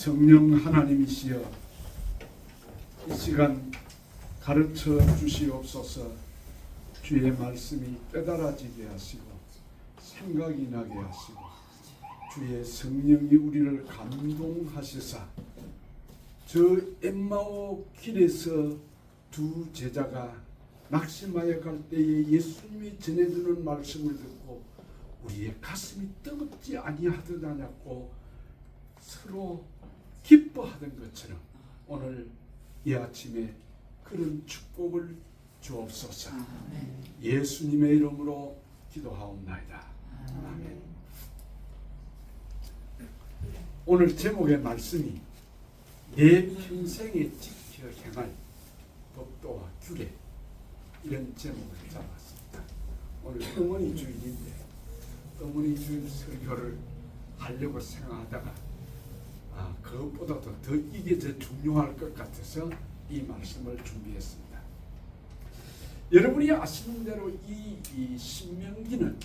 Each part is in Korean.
성령 하나님이시여, 이 시간 가르쳐 주시옵소서. 주의 말씀이 깨달아지게 하시고 생각이 나게 하시고 주의 성령이 우리를 감동하시사 저 엠마오 길에서 두 제자가 낙심하여 갈 때에 예수님이 전해주는 말씀을 듣고 우리의 가슴이 뜨겁지 아니하더냐고 서로 기뻐하던 것처럼 오늘 이 아침에 그런 축복을 주옵소서. 예수님의 이름으로 기도하옵나이다. 아멘. 오늘 제목의 말씀이 내 평생에 지켜 행할 법도와 규례, 이런 제목을 잡았습니다. 오늘 어머니 주일인데 어머니 주일 설교를 하려고 생각하다가 그것보다도 더 이게 더 중요할 것 같아서 이 말씀을 준비했습니다. 여러분이 아시는 대로 이 신명기는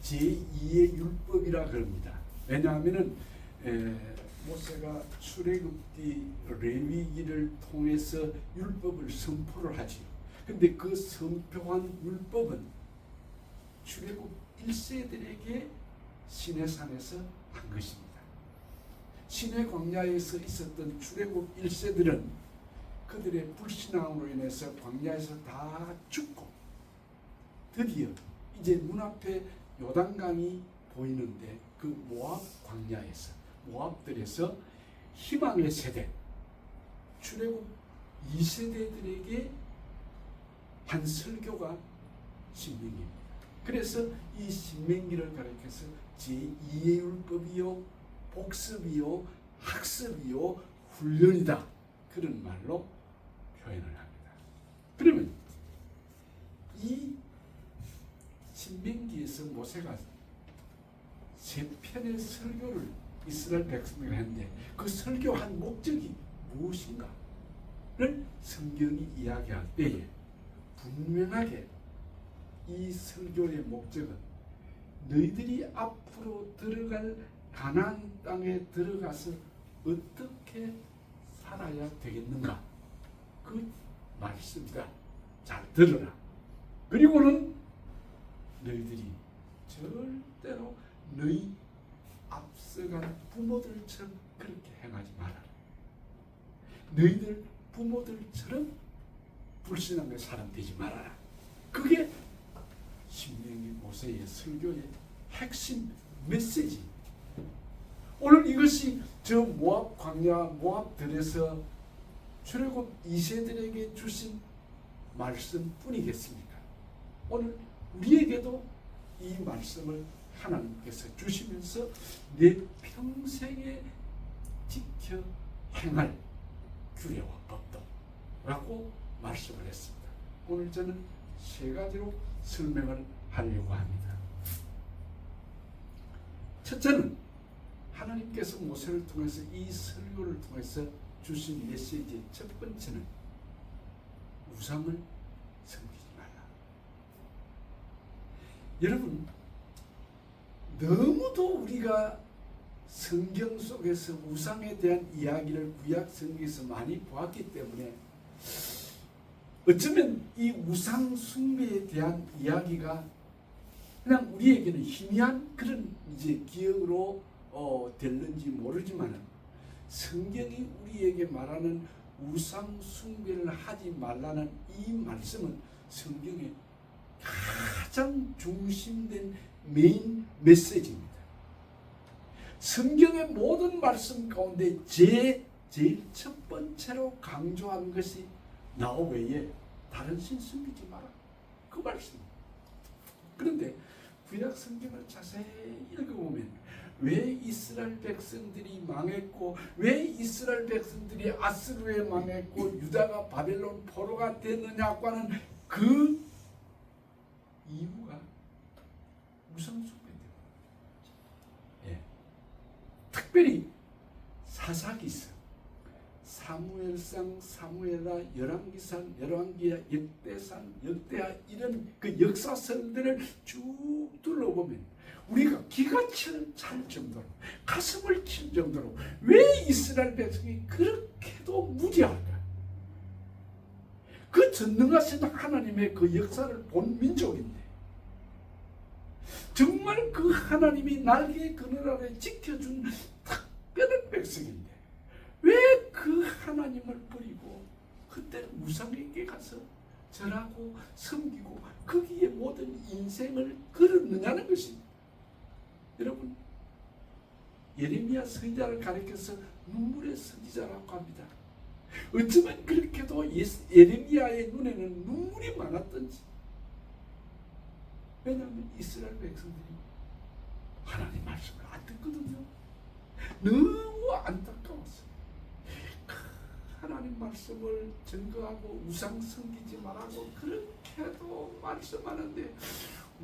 제2의 율법이라 그럽니다. 왜냐하면 모세가 출애굽기 레위기를 통해서 율법을 선포를 하지요. 근데 그 선포한 율법은 출애굽 1세들에게 시내산에서 한 것입니다. 시내 광야에서 있었던 출애굽 1세들은 그들의 불신앙으로 인해서 광야에서 다 죽고 드디어 이제 눈앞에 요단강이 보이는데 그 모압 광야에서 모압들에서 희망의 세대 출애굽 2세대들에게 한 설교가 신명기입니다. 그래서 이 신명기를 가리켜서 제2의 율법이요 복습이요 학습이요 훈련이다, 그런 말로 표현을 합니다. 그러면 이 신명기에서 모세가 세 편의 설교를 이스라엘 백성에게 했는데 그 설교한 목적이 무엇인가를 성경이 이야기할 때에 분명하게 이 설교의 목적은 너희들이 앞으로 들어갈 가나안 땅에 들어가서 어떻게 살아야 되겠는가, 그 말씀이다. 잘 들어라. 그리고는 너희들이 절대로 너희 앞서간 부모들처럼 그렇게 행하지 말아라. 너희들 부모들처럼 불신앙의 사람 되지 말아라. 그게 신명기 모세의 설교의 핵심 메시지. 오늘 이것이 저 모압 광야 모압들에서 출애굽 2세들에게 주신 말씀뿐이겠습니까? 오늘 우리에게도 이 말씀을 하나님께서 주시면서 내 평생에 지켜 행할 규례와 법도라고 말씀을 했습니다. 오늘 저는 세 가지로 설명을 하려고 합니다. 첫째는 하나님께서 모세를 통해서 이 설교를 통해서 주신 메시지의 첫 번째는 우상을 섬기지 말라. 여러분, 너무도 우리가 성경 속에서 우상에 대한 이야기를 구약 성경에서 많이 보았기 때문에 어쩌면 이 우상 숭배에 대한 이야기가 그냥 우리에게는 희미한 그런 이제 기억으로 될는지 모르지만 성경이 우리에게 말하는 우상 숭배를 하지 말라는 이 말씀은 성경의 가장 중심된 메인 메시지입니다. 성경의 모든 말씀 가운데 제일 첫 번째로 강조한 것이 나 외에 다른 신 섬기지 마라, 그 말씀입니다. 그런데 구약 성경을 자세히 읽어보면 왜 이스라엘 백성들이 망했고, 왜 이스라엘 백성들이 아스루에 망했고 유다가 바벨론 포로가 됐느냐고 하는 그 이유가 우상 숭배 때문에. 특별히 사사기서, 사무엘상, 사무엘하, 열왕기상, 열왕기하, 역대상, 역대하, 이런 그 역사서들을 쭉 둘러보면 우리가 기가 찰 정도로, 가슴을 칠 정도로 왜 이스라엘 백성이 그렇게도 무지할까? 그 전능하신 하나님의 그 역사를 본 민족인데, 정말 그 하나님이 날개 그늘 아래 지켜준 특별한 백성인데, 왜 그 하나님을 버리고 그때 우상에게 가서 절하고 섬기고 거기에 모든 인생을 걸었느냐는 것입니다. 여러분, 예레미야 선지자를 가리켜서 눈물의 선지자라고 합니다. 어쩌면 그렇게도 예레미야의 눈에는 눈물이 많았던지. 왜냐하면 이스라엘 백성들이 하나님 말씀을 안 듣거든요. 너무 안타까웠어요. 하나님 말씀을 증거하고 우상 섬기지 말라고 그렇게도 말씀하는데,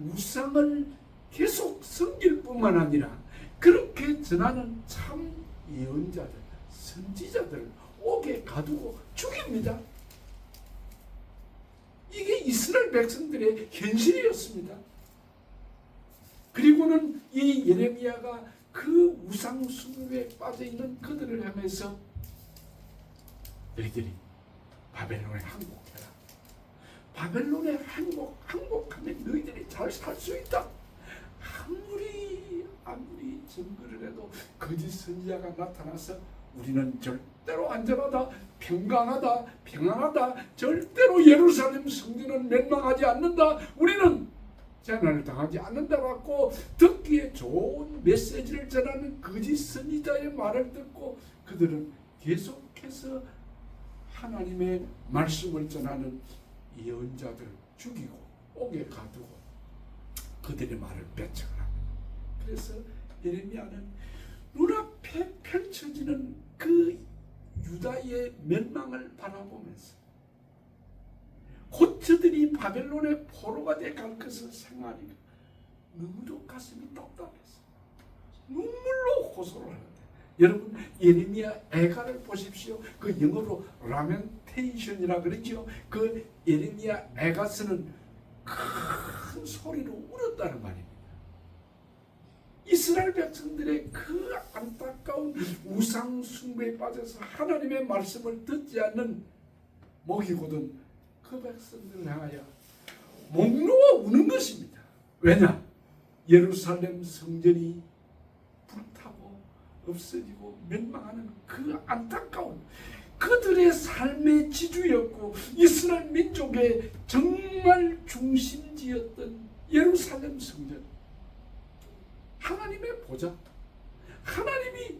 우상을 계속 섬길 뿐만 아니라 그렇게 전하는 참 예언자들, 선지자들을 옥에 가두고 죽입니다. 이게 이스라엘 백성들의 현실이었습니다. 그리고는 이 예레미야가 그 우상 숭배에 빠져있는 그들을 향해서 너희들이 바벨론에 항복해라. 바벨론에 항복하면 너희들이 잘 살 수 있다. 아무리 증거를 해도 거짓 선지자가 나타나서 우리는 절대로 안전하다, 평안하다, 절대로 예루살렘 성전은 멸망하지 않는다, 우리는 재난을 당하지 않는다라고 듣기에 좋은 메시지를 전하는 거짓 선지자의 말을 듣고 그들은 계속해서 하나님의 말씀을 전하는 예언자들을 죽이고 옥에 가두고 그들의 말을 배척을 합니다. 그래서 예레미야는 눈앞에 펼쳐지는 그 유다의 멸망을 바라보면서 곧 저들이 바벨론의 포로가 돼 갈 것을 생각하니까 너무도 가슴이 답답해서 눈물로 호소를 하는데, 여러분 예레미야 애가를 보십시오. 그 영어로 라멘테이션이라 그러죠. 그 예레미야 애가서는 큰 소리로 울었다는 말입니다. 이스라엘 백성들의 그 안타까운 우상 숭배에 빠져서 하나님의 말씀을 듣지 않는 목이 곧은 그 백성들을 향하여 목 놓아 우는 것입니다. 왜냐? 예루살렘 성전이 불타고 없어지고 멸망하는 그 안타까운 그들의 삶의 지주였고 이스라엘 민족의 정말 중심지였던 예루살렘 성전, 하나님의 보좌, 하나님이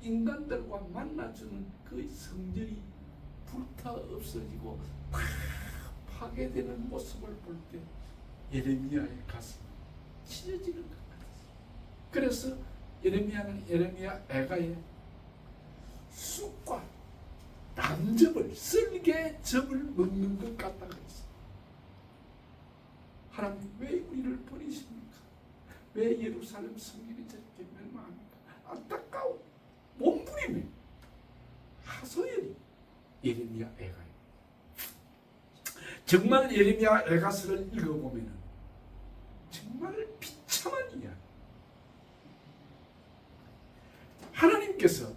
인간들과 만나주는 그 성전이 불타 없어지고 다 파괴되는 모습을 볼 때 예레미야의 가슴이 찢어지는 것 같았어요. 그래서 예레미야는 예레미야 애가의 쑥과 남접을, 쓸개즙을 먹는 것 같다고 했어요. 하나님 왜 우리를 버리십니까? 왜 예루살렘 성전이 저렇게 멸망합니까? 안타까운 몸부림에 하소연이 예레미야 애가예요. 정말 예레미야 애가서를 읽어보면 정말 비참한 이야기. 하나님께서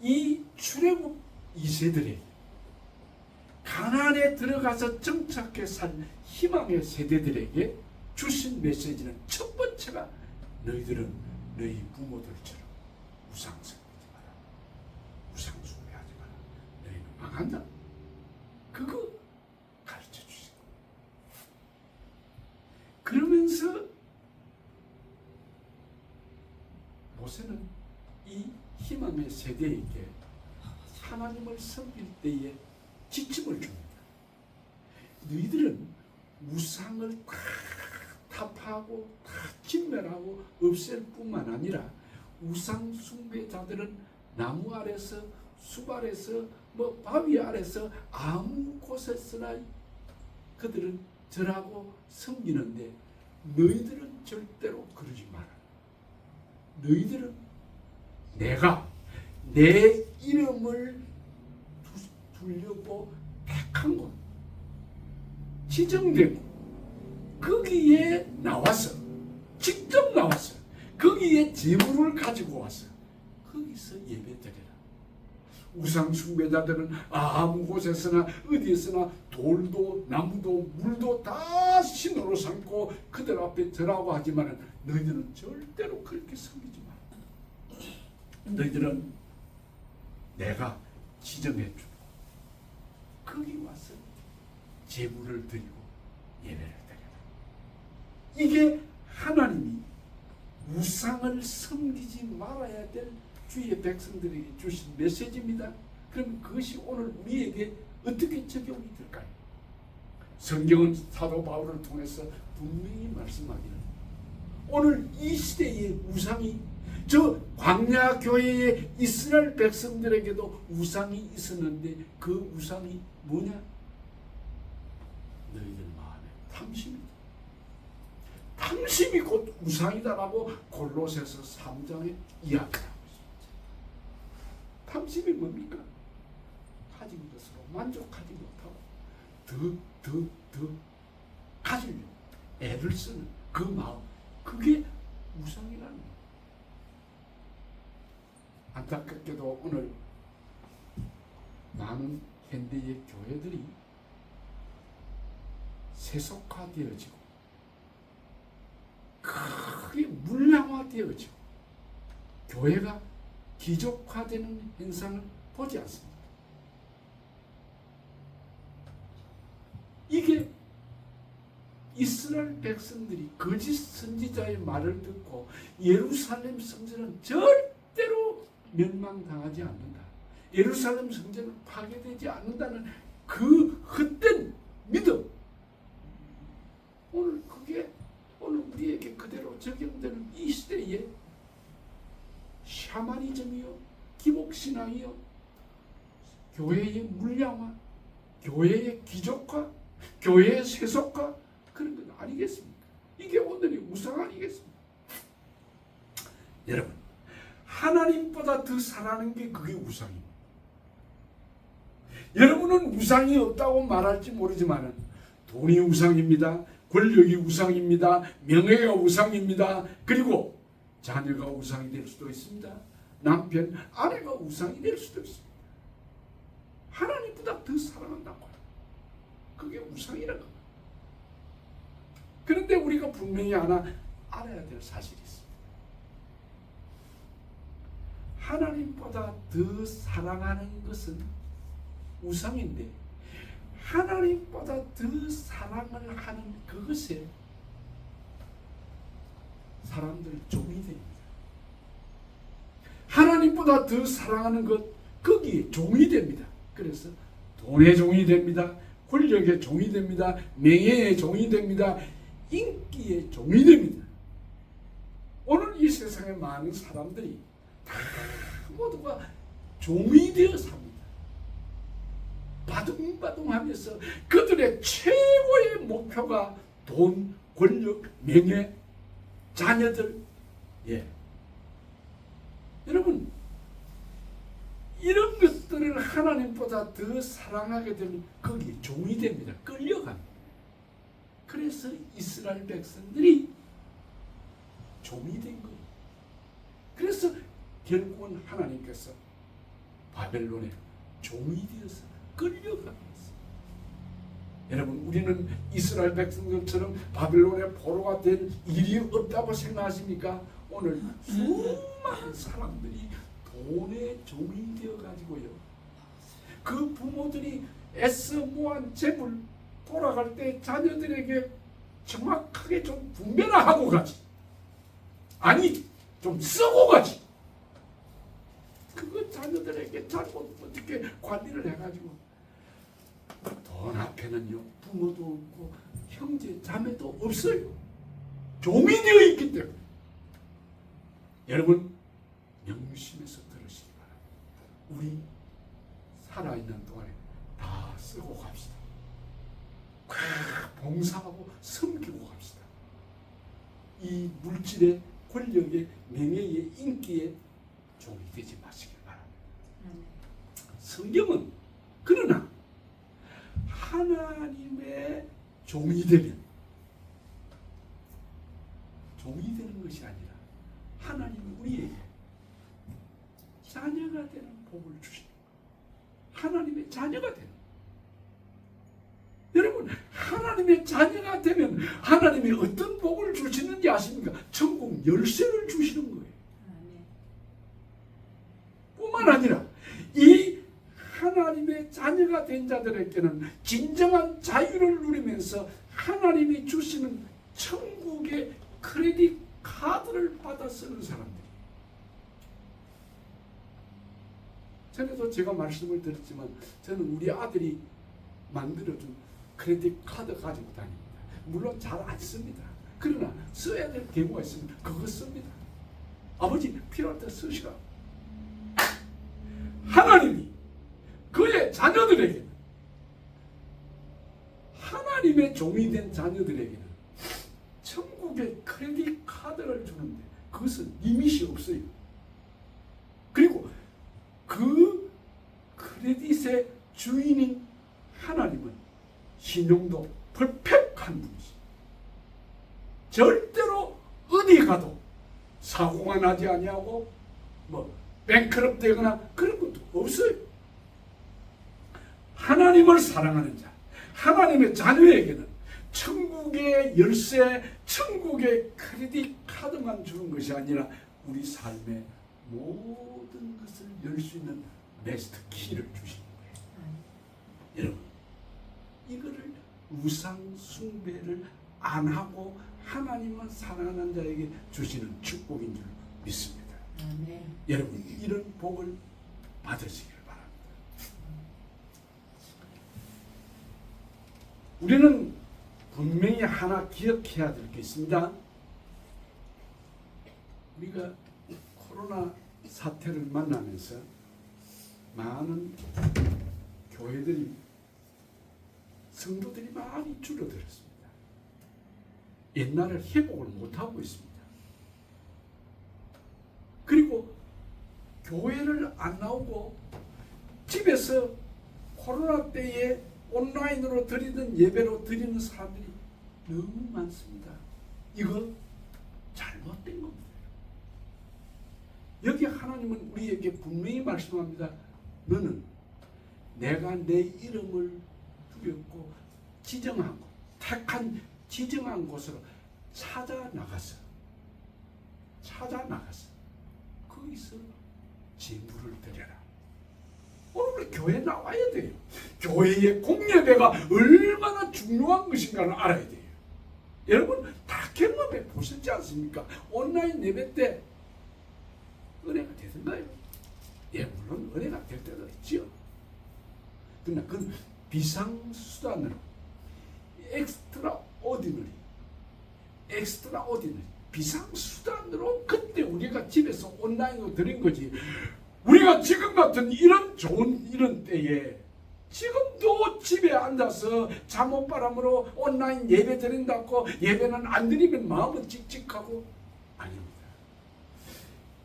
이 출애굽 2세들에게 가나안에 들어가서 정착해 산 희망의 세대들에게 주신 메시지는 첫 번째가 너희들은 너희 부모들처럼 우상 섬기지 마라. 우상 숭배하지 마라. 너희는 망한다. 그거 가르쳐 주신 거예요. 그러면서 모세는 이 희망의 세대에게 하나님을 섬길 때에 지침을 줍니다. 너희들은 우상을 다 타파하고 다 진멸하고 없앨 뿐만 아니라 우상 숭배자들은 나무 아래서 숲 아래서 바위 아래서 아무 곳에서나 그들은 절하고 섬기는데 너희들은 절대로 그러지 마라. 너희들은 내가 내 이름을 두려고 택한 곳, 지정된 곳, 거기에 나와서 직접 나왔어요. 거기에 제물을 가지고 왔어요. 거기서 예배드려라. 우상 숭배자들은 아무 곳에서나 어디에서나 돌도 나무도 물도 다 신으로 삼고 그들 앞에 절하고 하지만 너희들은 절대로 그렇게 섬기지 마라. 너희들은 내가 지정해 주고 거기 와서 제물을 드리고 예배를 드려라. 이게 하나님이 우상을 섬기지 말아야 될 주의 백성들에게 주신 메시지입니다. 그럼 그것이 오늘 우리에게 어떻게 적용이 될까요? 성경은 사도 바울을 통해서 분명히 말씀하기를 오늘 이 시대의 우상이 저 광야 교회의 이스라엘 백성들에게도 우상이 있었는데 그 우상이 뭐냐? 너희들 마음에 탐심이다. 탐심이 곧 우상이다라고 골로새서 3장에 이야기하고 있습니다. 탐심이 뭡니까? 가진 것으로 만족하지 못하고 더 가지려고 애를 쓰는 그 마음, 그게 우상이라는 거예요. 안타깝게도 오늘 많은 현대의 교회들이 세속화되어지고 크게 물량화되어지고 교회가 기족화되는 현상을 보지 않습니다. 이게 이스라엘 백성들이 거짓 선지자의 말을 듣고 예루살렘 성전은 절대로 멸망당하지 않는다. 예루살렘 성전은 파괴되지 않는다는 그 헛된 믿음. 오늘 그게 오늘 우리에게 그대로 적용되는 이 시대에 샤머니즘이요, 기복신앙이요, 교회의 물량화, 교회의 기족화, 교회의 세속화, 그런 건 아니겠습니까? 이게 오늘의 우상 아니겠습니까? 여러분, 하나님보다 더 사랑하는 게 그게 우상입니다. 여러분은 우상이 없다고 말할지 모르지만 돈이 우상입니다. 권력이 우상입니다. 명예가 우상입니다. 그리고 자녀가 우상이 될 수도 있습니다. 남편, 아내가 우상이 될 수도 있습니다. 하나님보다 더 사랑한다고 해요. 그게 우상이라고 합니다. 그런데 우리가 분명히 하나 알아야 될 사실이 있습니다. 하나님보다 더 사랑하는 것은 우상인데 하나님보다 더 사랑을 하는 그것에 사람들 종이 됩니다. 하나님보다 더 사랑하는 것 거기에 종이 됩니다. 그래서 돈의 종이 됩니다. 권력의 종이 됩니다. 명예의 종이 됩니다. 인기의 종이 됩니다. 오늘 이 세상에 많은 사람들이 다 모두가 종이 되어 삽니다. 바둥바둥하면서 그들의 최고의 목표가 돈, 권력, 명예, 자녀들. 예. 여러분, 이런 것들을 하나님보다 더 사랑하게 되면 거기에 종이 됩니다. 끌려갑니다. 그래서 이스라엘 백성들이 종이 된 거예요. 그래서 결국은 하나님께서 바벨론에 종이 되어서 끌려가게 했어요. 여러분, 우리는 이스라엘 백성들처럼 바벨론의 포로가 될 일이 없다고 생각하십니까? 오늘 수많은 사람들이 돈의 종이 되어가지고요. 그 부모들이 애써 모은 재물 돌아갈 때 자녀들에게 정확하게 좀 분배하고 가지. 아니, 좀 쓰고 가지. 그거 자녀들에게 잘못 어떻게 관리를 해가지고 돈 앞에는요 부모도 없고 형제 자매도 없어요. 종이 되어 있기 때문에. 여러분, 명심해서 들으시기 바랍니다. 우리 살아있는 동안에 다 쓰고 갑시다. 봉사하고 섬기고 갑시다. 이 물질의 권력의 명예의 인기의 종이 되지 마시길 바랍니다. 성경은 그러나 하나님의 종이 되면 자녀가 되는 복을 주시는 거예요. 하나님의 자녀가 되는 거예요. 여러분, 하나님의 자녀가 되면 하나님이 어떤 복을 주시는지 아십니까? 천국 열쇠를 주시는 거예요. 뿐만 아니라 이 하나님의 자녀가 된 자들에게는 진정한 자유를 누리면서 하나님이 주시는 천국의 크레딧 카드를 받아 쓰는 사람들. 전에도 제가 말씀을 드렸지만 저는 우리 아들이 만들어준 크레딧 카드 가지고 다닙니다. 물론 잘 안 씁니다. 그러나 써야 될 경우가 있으면 그거 씁니다. 아버지 필요할 때 쓰시라. 하나님이 그의 자녀들에게는, 하나님의 종이 된 자녀들에게는 천국의 크레딧 카드를 주는데 그것은 리밋이 없어요. 그리고 그 크레딧의 주인인 하나님은 신용도 퍼펙트한 분이시. 절대로 어디 가도 사고가 나지 아니하고 뱅크럽 되거나 그런 것도 없어요. 하나님을 사랑하는 자, 하나님의 자녀에게는 천국의 열쇠, 천국의 크레딧 카드만 주는 것이 아니라 우리 삶의 모든 것을 열 수 있는 마스터 키를 주시는 거예요. 여러분, 이거를 우상 숭배를 안 하고 하나님만 사랑하는 자에게 주시는 축복인 줄 믿습니다. 여러분, 이런 복을 받으시길 바랍니다. 우리는 분명히 하나 기억해야 될 게 있습니다. 우리가 코로나 사태를 만나면서 많은 교회들이, 성도들이 많이 줄어들었습니다. 옛날을 회복을 못하고 있습니다. 그리고 교회를 안 나오고 집에서 코로나 때에 온라인으로 드리는 예배로 드리는 사람들이 너무 많습니다. 이거 잘못된 겁니다. 여기 하나님은 우리에게 분명히 말씀합니다. 너는 내가 내 이름을 두렵고 지정하고 택한 지정한 곳으로 찾아 나가서 거기서 제물을 드려라. 오늘 우리 교회 나와야 돼요. 교회의 공예배가 얼마나 중요한 것인가를 알아야 돼요. 여러분 다 경험해 보셨지 않습니까? 온라인 예배 때 은혜가 되던가요? 예, 물론 은혜가 될 때도 있지요. 그러나 그건 비상수단으로 엑스트라 오디너리 비상수단으로 그때 우리가 집에서 온라인으로 드린 거지. 우리가 지금 같은 이런 좋은 이런 때에 지금도 집에 앉아서 잠옷바람으로 온라인 예배 드린다고 예배는 안 드리면 마음은 칙칙하고 아닙니다.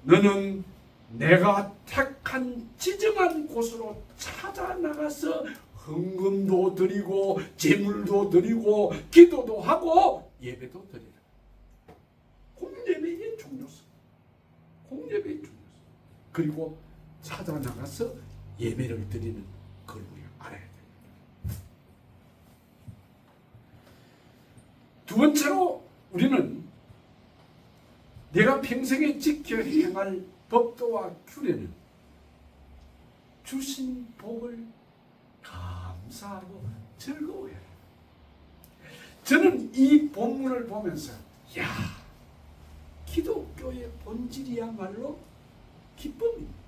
너는 내가 택한 지정한 곳으로 찾아 나가서 헌금도 드리고 제물도 드리고 기도도 하고 예배도 드리라. 공예배의 중요성. 그리고 찾아 나가서 예배를 드리는 걸 우리가 알아야 됩니다. 두 번째로 우리는 내가 평생에 지켜 행할 법도와 규례는 주신 복을 감사하고 즐거워해요. 저는 이 본문을 보면서 기독교의 본질이야말로 기쁨입니다.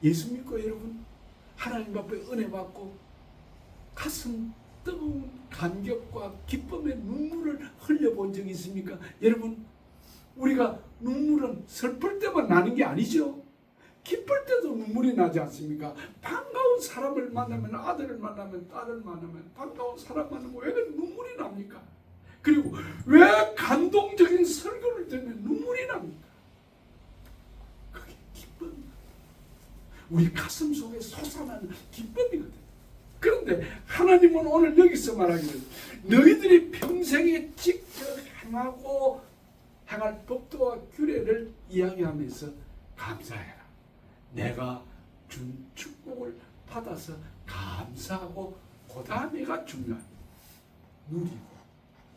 예수 믿고 여러분 하나님 앞에 은혜 받고 가슴 뜨거운 감격과 기쁨의 눈물을 흘려본 적이 있습니까? 여러분, 우리가 눈물은 슬플 때만 나는 게 아니죠. 기쁠 때도 눈물이 나지 않습니까? 반가운 사람을 만나면, 아들을 만나면, 딸을 만나면, 반가운 사람 만나면 왜 눈물이 납니까? 그리고 왜 감동적인 설교를 들으면 눈물이 납니까? 그게 기쁨입니다. 우리 가슴 속에 솟아나는 기쁨이거든요. 그런데 하나님은 오늘 여기서 말하기를 너희들이 평생에 지켜 행하고 행할 법도와 규례를 이야기하면서 감사해라. 내가 준 축복을 받아서 감사하고 그 다음에가 중요한 누리고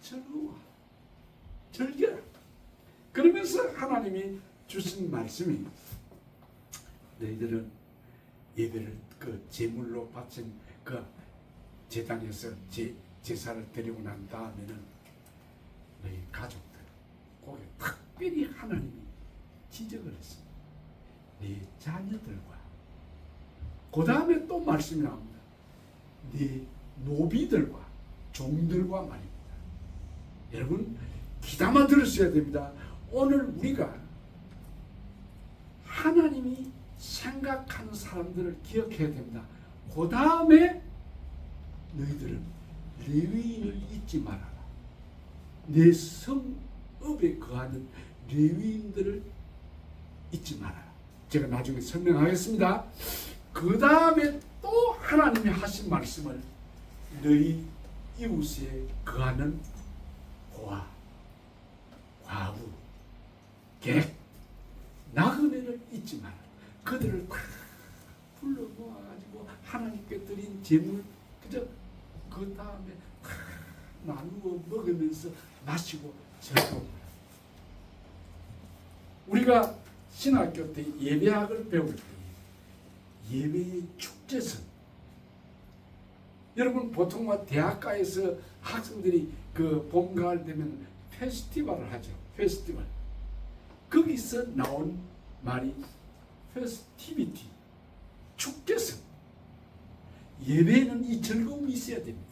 즐거워 즐겨라. 그러면서 하나님이 주신 말씀이 너희들은 예배를 그 제물로 바친 그 제단에서 제사를 드리고 난 다음에는 너희 가족들 거기에 특별히 하나님이 지적을 했습니다. 네 자녀들과 그 다음에 또 말씀이 나옵니다. 네 노비들과 종들과 말입니다. 여러분 귀담아 들으셔야 됩니다. 오늘 우리가 하나님이 생각하는 사람들을 기억해야 됩니다. 그 다음에 너희들은 레위인을 잊지 말아라. 내 성읍에 거하는 레위인들을 잊지 말아라. 제가 나중에 설명하겠습니다. 그 다음에 또 하나님이 하신 말씀을 너희 이웃에 거하는 고아, 과부, 객, 나그네를 잊지 마라. 그들을 다 불러 모아가지고 하나님께 드린 제물 그저 그 다음에 다 나누어 먹으면서 마시고 즐거워. 우리가 신학교 때 예배학을 배울 때 예배의 축제선, 여러분 보통 대학가에서 학생들이 그 봄 가을 되면 페스티벌을 하죠. 페스티벌. 거기서 나온 말이 페스티비티, 축제선. 예배에는 이 즐거움이 있어야 됩니다.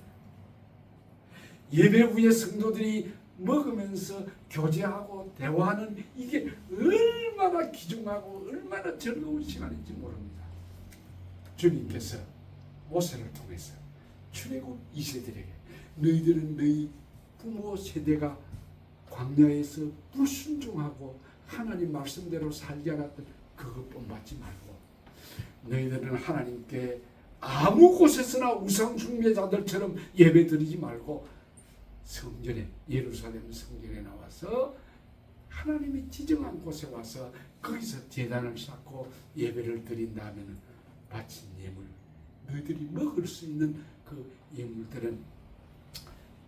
예배 후에 성도들이 먹으면서 교제하고 대화하는 이게 얼마나 귀중하고 얼마나 즐거운 시간인지 모릅니다. 주님께서 모세를 통해서 출애굽 2세들에게 너희들은 너희 부모 세대가 광야에서 불순종하고 하나님 말씀대로 살지 않았던 그것 본받지 말고 너희들은 하나님께 아무 곳에서나 우상 숭배자들처럼 예배드리지 말고 성전에 예루살렘 성전에 나와서 하나님이 지정한 곳에 와서 거기서 제단을 쌓고 예배를 드린 다음에는 바친 예물 너희들이 먹을 수 있는 그 예물들은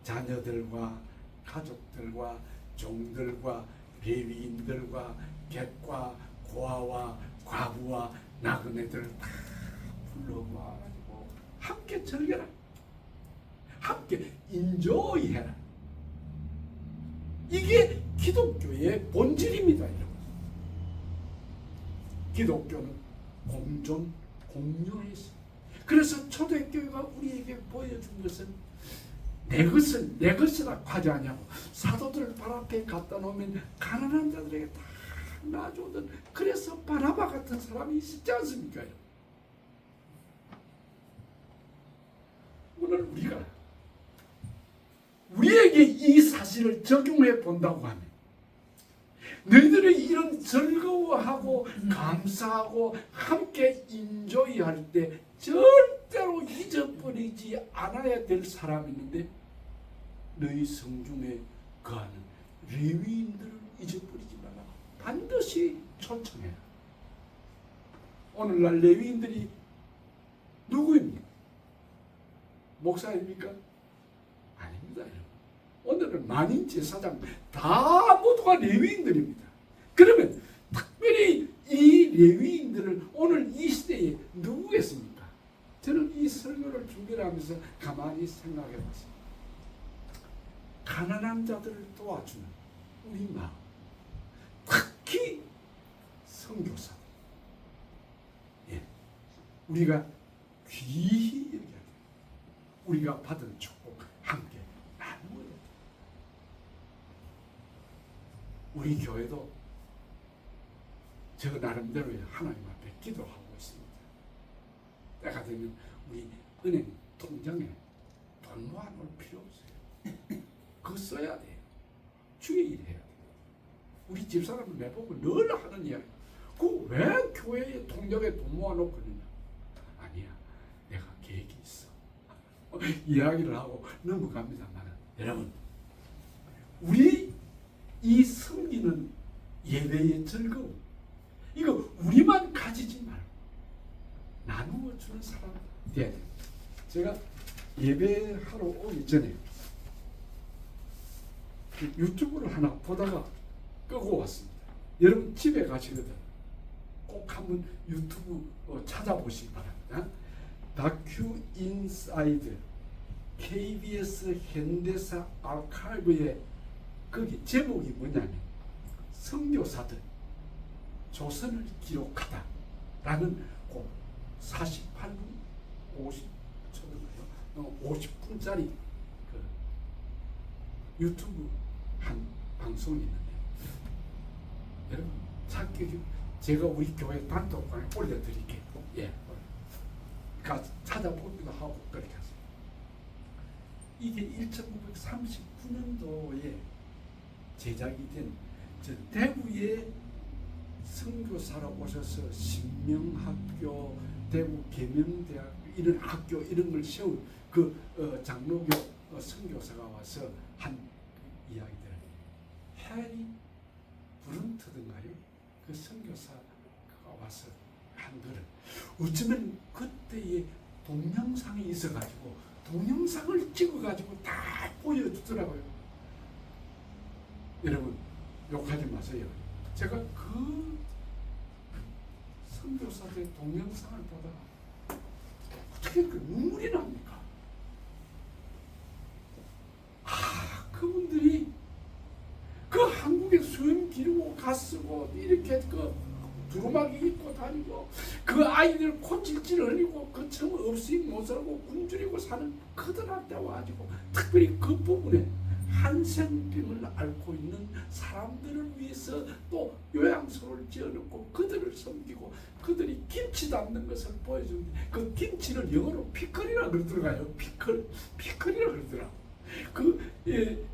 자녀들과 가족들과 종들과 레위인들과 객과 고아와 과부와 나그네들을 다 불러 모아가지고 함께 즐겨라. 함께 인조이해라. 이게 기독교의 본질입니다. 여러분. 기독교는 공존, 공유했어요. 그래서 초대교회가 우리에게 보여준 것은 내 것이라 하지 않냐고 사도들 발 앞에 갖다 놓으면 가난한 자들에게 다 놔주던 그래서 바나바 같은 사람이 있지 않습니까? 오늘 우리에게 이 사실을 적용해 본다고 하면 너희들이 이런 즐거워하고 감사하고 함께 인조이할 때 절대로 잊어버리지 않아야 될 사람이 있는데 너희 성중에 거하는 레위인들을 잊어버리지 말라. 반드시 초청해라. 오늘날 레위인들이 누구입니까? 목사입니까? 아닙니다. 오늘은 만인 제사장 다 모두가 레위인들입니다. 그러면 특별히 이 레위인들을 오늘 이 시대에 누구겠습니까? 저는 이 설교를 준비를 하면서 가만히 생각해 봤습니다. 가난한 자들을 도와주는 우리 마음, 특히 선교사들, 우리가 귀히 여겨야 돼요. 우리가 받은 축복 함께 나누어야 돼요. 우리 교회도 저 나름대로 하나님 앞에 기도하고 있습니다. 때가 되면 우리 은행 통장에 돈 모아놓을 필요 없어요. 그거 써야 돼요. 주의 일 해야 돼요. 우리 집사람을 내보고 늘 하는 이야기. 그 왜 교회의 통장에 돈 모아놓고 있느냐? 아니야. 내가 계획이 있어. 이야기를 하고 넘어갑니다만 여러분 우리 이 섬기는 예배의 즐거움 이거 우리만 가지지 말고 나누어 주는 사람 돼야 돼요. 제가 예배하러 오기 전에 유튜브를 하나 보다가 끄고 왔습니다. 여러분 집에 가시거든 꼭 한번 유튜브 찾아보시기 바랍니다. 다큐 인사이드 KBS 현대사 아카이브에 거기 제목이 뭐냐면 선교사들 조선을 기록하다 라는 48분 50분짜리 그 유튜브 한 방송이 있는데 여러분 찾기 제가 우리 교회 단톡방에 올려드릴게요. 예, 찾아보기도 하고 그렇게 하세요. 이게 1939년도에 제작이 된 대구에 선교사로 오셔서 신명학교, 대구 계명대학 이런 학교 이런 걸 세운 그 장로교 선교사가 와서 한 이야기들. 해리 브런트든가요? 그 선교사가 와서 한 거를 어쩌면 그때의 동영상이 있어가지고 동영상을 찍어가지고 다 보여주더라고요. 여러분 욕하지 마세요. 제가 그 선교사들의 동영상을 보다가 어떻게 그 눈물이 납니까? 그분들이 그 한국에 수염 기르고 가쓰고 이렇게 그 두루마기 입고 다니고 그 아이들 코찔찔 흘리고 그 참 없이 못 살고 굶주리고 사는 그들한테 와가지고 특별히 그 부분에 한센병을 앓고 있는 사람들을 위해서 또 요양소를 지어놓고 그들을 섬기고 그들이 김치 담는 것을 보여주는데 그 김치를 영어로 피클이라 그러더라고요. 피클이라 그러더라고.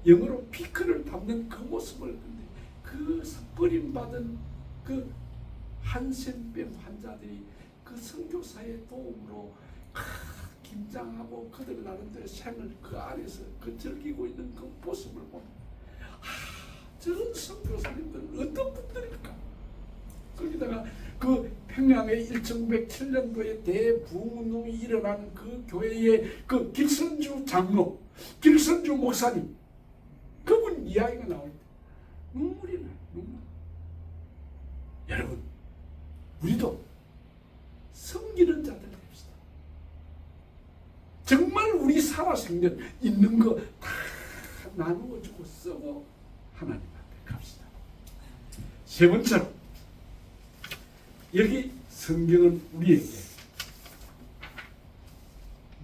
영어로 피클을 담는 그 모습을 근데 그 버림받은 그 한센병 환자들이 그 선교사의 도움으로 김장하고 그들 나름대로 생을 그 안에서 그 즐기고 있는 그 모습을 보면 저런 선교사님들은 어떤 분들일까? 거기다가 그 평양에 1907년도에 대부흥운동이 일어난 그 교회의 그 길선주 장로, 길선주 목사님 그분 이야기가 나올 때 눈물이 나요. 눈물. 여러분 우리도 섬기는 자들 됩시다. 정말 우리 살아생전 있는 거 다 나누어주고 쓰고 하나님 앞에 갑시다. 세 번째로 여기 성경은 우리에게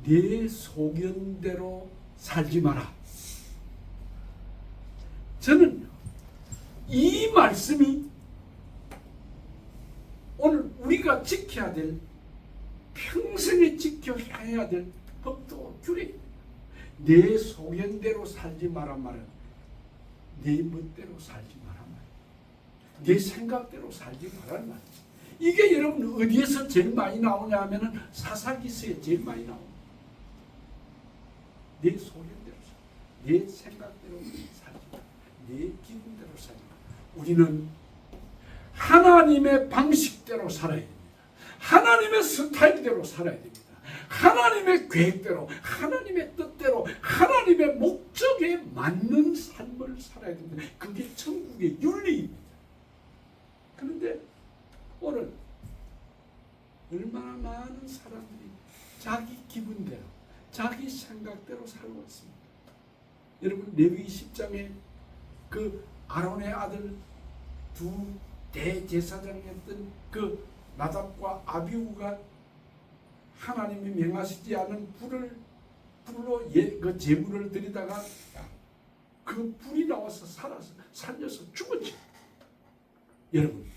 내 소견대로 살지 마라. 저는 이 말씀이 오늘 우리가 지켜야 될 평생에 지켜야 될 법도 규례. 내 소견대로 살지 마라 말은 내 멋대로 살지 마라 말. 내 생각대로 살지 마라 말. 이게 여러분 어디에서 제일 많이 나오냐 하면은 사사기서에 제일 많이 나옵니다. 내 소견대로 살지, 내 생각대로 살지 마라. 내 기분대로 살지 마라. 우리는 하나님의 방식대로 살아야 됩니다. 하나님의 스타일대로 살아야 됩니다. 하나님의 계획대로, 하나님의 뜻대로, 하나님의 목적에 맞는 삶을 살아야 됩니다. 그게 천국의 윤리입니다. 그런데 오늘 얼마나 많은 사람들이 자기 기분대로, 자기 생각대로 살고 있습니다. 여러분 레위기 10장에 그 아론의 아들 두 대제사장이었던 그 나답과 아비후가 하나님이 명하시지 않은 불로 그 제물을 드리다가 그 불이 나와서 살려서 죽었죠. 여러분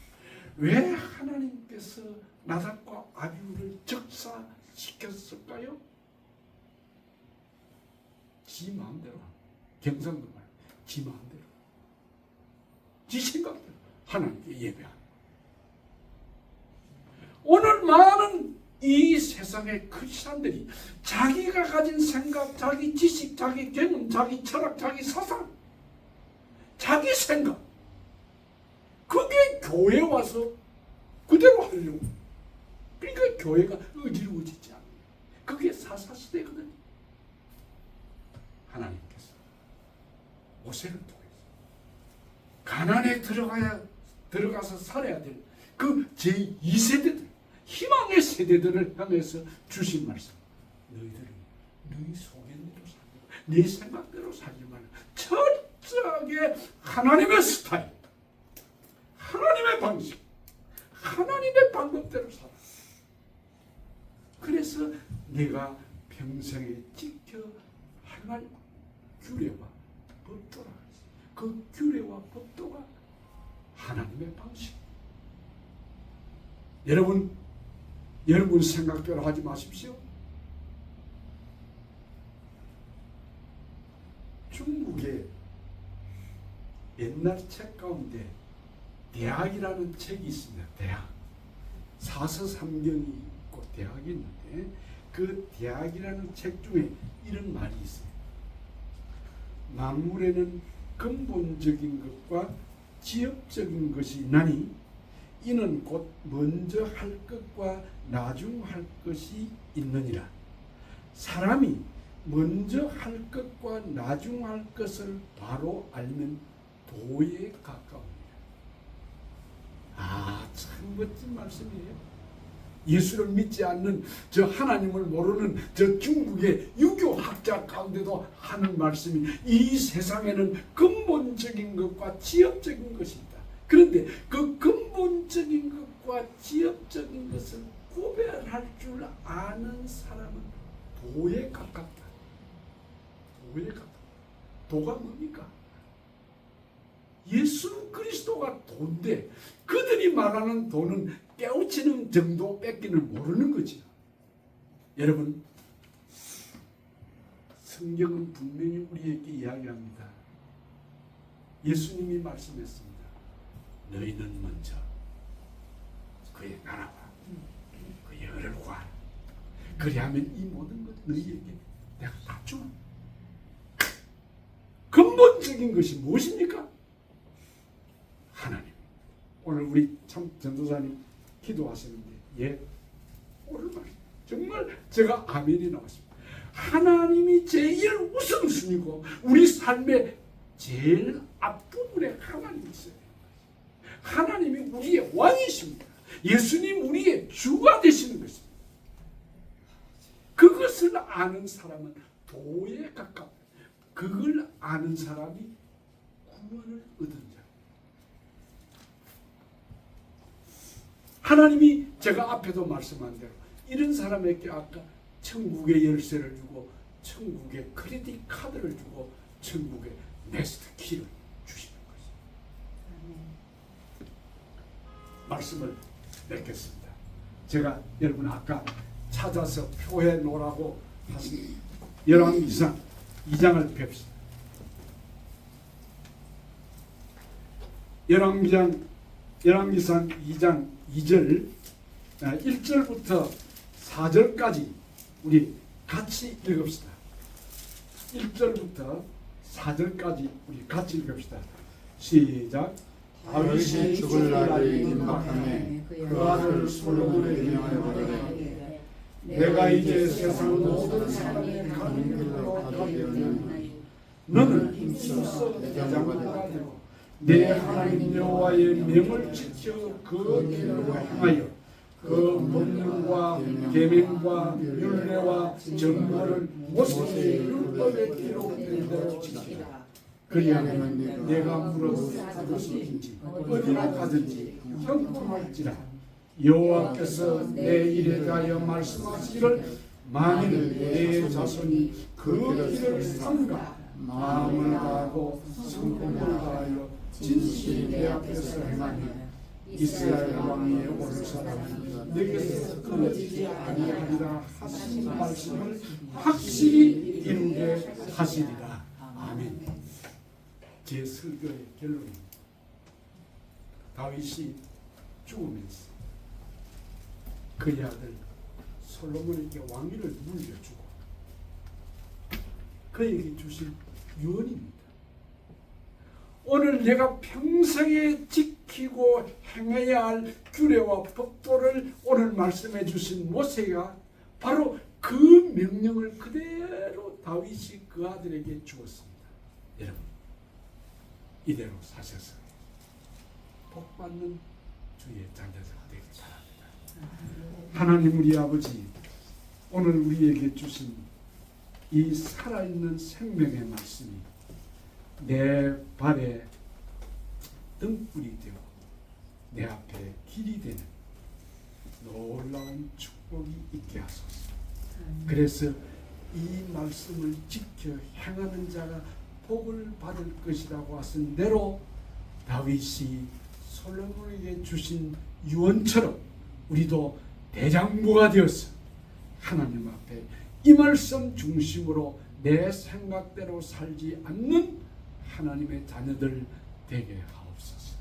왜 하나님께서 나답과 아비후를 적사시켰을까요? 지 마음대로 경상도 말, 지 마음대로, 지 생각대로 하나님께 예배하는. 오늘 많은 이 세상의 크리스찬들이 자기가 가진 생각, 자기 지식, 자기 경험, 자기 철학, 자기 사상, 자기 생각, 그게 교회에 와서 그대로 하려고. 그러니까 교회가 어지러워지지 않아요. 그게 사사시대거든요. 하나님께서 모세를 통해서 가나안에 들어가서 살아야 될 그 제2세대들, 희망의 세대들을 향해서 주신 말씀. 너희들은 너희 소견대로 살고 네 생각대로 살지 말고 철저하게 하나님의 스타일, 하나님의 방식, 하나님의 방법대로 살아. 그래서 내가 평생에 지켜 행할 규례와 법도라. 그 규례와 법도가 하나님의 방식. 여러분 생각대로 하지 마십시오. 중국의 옛날 책 가운데 대학이라는 책이 있습니다. 대학. 사서삼경이 있고 대학이 있는데 그 대학이라는 책 중에 이런 말이 있어요. 만물에는 근본적인 것과 지엽적인 것이 있나니 이는 곧 먼저 할 것과 나중 할 것이 있느니라. 사람이 먼저 할 것과 나중 할 것을 바로 알면 도에 가까웁니다. 참 멋진 말씀이에요. 예수를 믿지 않는 저 하나님을 모르는 저 중국의 유교학자 가운데도 하는 말씀이 이 세상에는 근본적인 것과 지엽적인 것이 있다. 그런데 그 근본적인 것과 지엽적인 것을 구별할 줄 아는 사람은 도에 가깝다. 도에 가깝다. 도가 뭡니까? 예수 그리스도가 도인데 그들이 말하는 도는 깨우치는 정도 뺏기는 모르는 거지. 여러분, 성경은 분명히 우리에게 이야기합니다. 예수님이 말씀했습니다. 너희는 먼저 그의 나라와 그의 의를 구하라. 그리하면 이 모든 것 너희에게 내가 다 주마. 근본적인 것이 무엇입니까? 하나님. 오늘 우리 참 전도사님 기도하시는데 오늘 말 정말 제가 아멘이 나왔습니다. 하나님이 제일 우선순위고 우리 삶의 제일 앞부분에 하나님이 있어요. 하나님이 우리의 왕이십니다. 예수님 우리의 주가 되시는 것입니다. 그것을 아는 사람은 도에 가깝다. 그걸 아는 사람이 구원을 얻은 자. 하나님이 제가 앞에도 말씀한 대로 이런 사람에게 아까 천국의 열쇠를 주고 천국의 크레딧 카드를 주고 천국의 네스트 키를 주시는 것입니다. 말씀을 맺겠습니다. 제가 여러분 아까 찾아서 표해 놓으라고 하신 열왕기상 2장을 뵙시다. 열왕기상 2장 2절 1절부터 4절까지 우리 같이 읽읍시다. 1절부터 4절까지 우리 같이 읽읍시다. 시작. 다윗이 죽을 날이 임박하매 그 아들 솔로몬을 명하여 이르되 내가 이제 세상 모든 사람의 가는 길로 가게 되었나니 너는 힘써 대장부가 되고 내 하나님 여호와의 명을 지켜 그 길로 행하여 그 법령과 계명과 율례와 정보를 모세의 율법에 기록된 대로 지키라. 그리하면 내가 물어서든지 어디로 가든지 형통할지라. 여호와께서 내 일에 대하여 말씀하시기를 만일 내 자손이 그 길을 삼가 마음을 다하고 성품을 다하여 진실이 내 앞에서 행하면 이스라엘 왕의 오르사람이 내게서 끊어지지 아니하리라 하신 말씀을 확실히 이루게 하시리라. 아멘. 제 설교의 결론입니다. 다윗이 죽으면서 그의 아들 솔로몬에게 왕위를 물려주고 그에게 주신 유언입니다. 오늘 내가 평생에 지켜 지키고 행해야 할 규례와 법도를 오늘 말씀해 주신 모세가 바로 그 명령을 그대로 다윗이 그 아들에게 주었습니다. 여러분, 이대로 사셔서 복받는 주의 자녀들 되기 바랍니다. 하나님 우리 아버지, 오늘 우리에게 주신 이 살아있는 생명의 말씀이 내 발에 등불이 되고 내 앞에 길이 되는 놀라운 축복이 있게 하소서. 그래서 이 말씀을 지켜 행하는 자가 복을 받을 것이라고 하신 대로 다윗이 솔로몬에게 주신 유언처럼 우리도 대장부가 되어서 하나님 앞에 이 말씀 중심으로 내 생각대로 살지 않는 하나님의 자녀들 되게 하옵소서.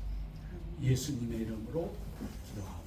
예수님의 이름으로 기도하옵소서.